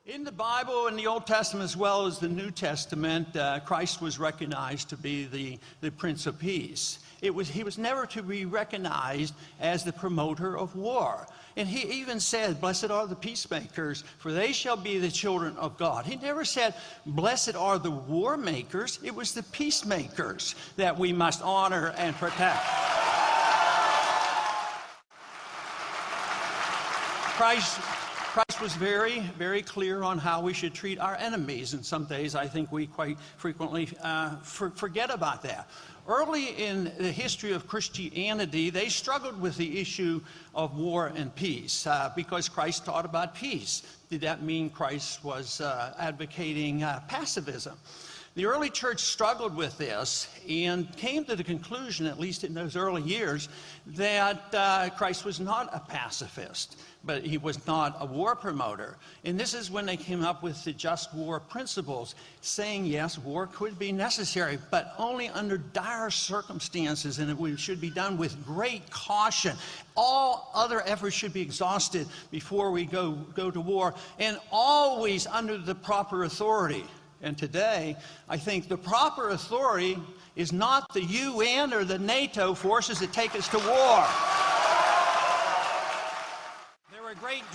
In the Bible, in the Old Testament as well as the New Testament, Christ was recognized to be the Prince of Peace. He was never to be recognized as the promoter of war. And he even said, "Blessed are the peacemakers, for they shall be the children of God." He never said, "Blessed are the war makers." It was the peacemakers that we must honor and protect. Christ was very, very clear on how we should treat our enemies, and some days I think we quite frequently forget about that. Early in the history of Christianity, they struggled with the issue of war and peace because Christ taught about peace. Did that mean Christ was advocating pacifism? The early church struggled with this and came to the conclusion, at least in those early years, that Christ was not a pacifist, but he was not a war promoter. And this is when they came up with the just war principles, saying, yes, war could be necessary, but only under dire circumstances, and it should be done with great caution. All other efforts should be exhausted before we go to war, and always under the proper authority. And today, I think the proper authority is not the UN or the NATO forces that take us to war. There were great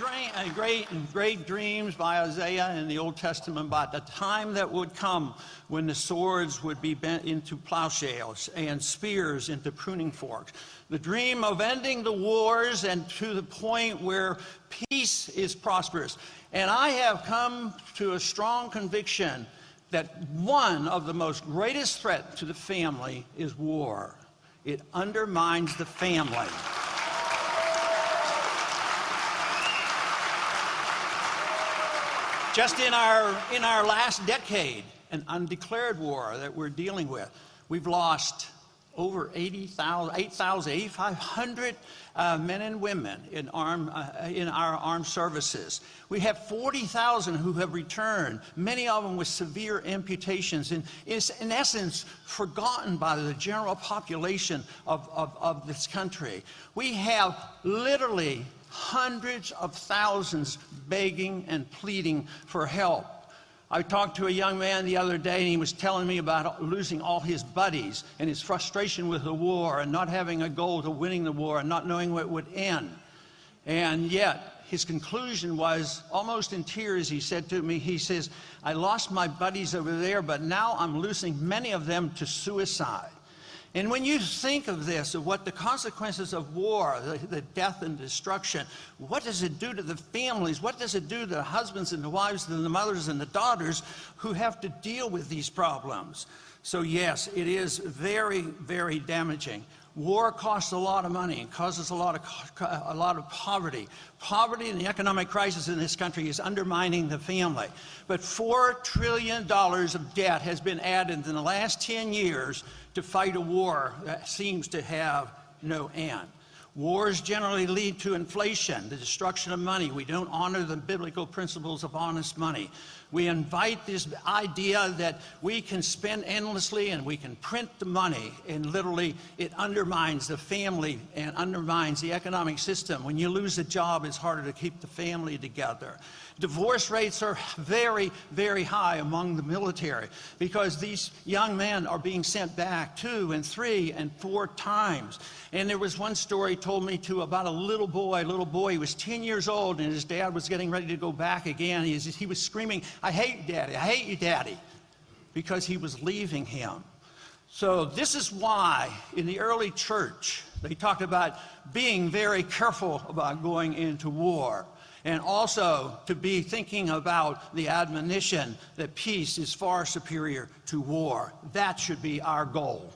dreams by Isaiah in the Old Testament about the time that would come when the swords would be bent into plowshares and spears into pruning forks. The dream of ending the wars and to the point where peace is prosperous. And I have come to a strong conviction that one of the most greatest threats to the family is war. It undermines the family. Just in our last decade, an undeclared war that we're dealing with, we've lost over 8,500 men and women in our armed services. We have 40,000 who have returned, many of them with severe amputations, and is in essence forgotten by the general population of this country. We have literally hundreds of thousands begging and pleading for help. I talked to a young man the other day, and he was telling me about losing all his buddies and his frustration with the war and not having a goal to winning the war and not knowing what would end. And yet, his conclusion was, almost in tears, he said to me, he says, "I lost my buddies over there, but now I'm losing many of them to suicide." And when you think of this, of what the consequences of war, the death and destruction, what does it do to the families? What does it do to the husbands and the wives and the mothers and the daughters who have to deal with these problems? So yes, it is very, very damaging. War costs a lot of money and causes a lot of poverty. Poverty and the economic crisis in this country is undermining the family. But $4 trillion of debt has been added in the last 10 years to fight a war that seems to have no end. Wars generally lead to inflation, the destruction of money. We don't honor the biblical principles of honest money. We invite this idea that we can spend endlessly and we can print the money, and literally it undermines the family and undermines the economic system. When you lose a job, it's harder to keep the family together. Divorce rates are very, very high among the military because these young men are being sent back 2 and 3 and 4 times. And there was one story told me to about a little boy. He was 10 years old, and his dad was getting ready to go back again. He was screaming, "I hate you, Daddy. I hate you, Daddy," because he was leaving him. So this is why in the early church, they talked about being very careful about going into war. And also to be thinking about the admonition that peace is far superior to war. That should be our goal.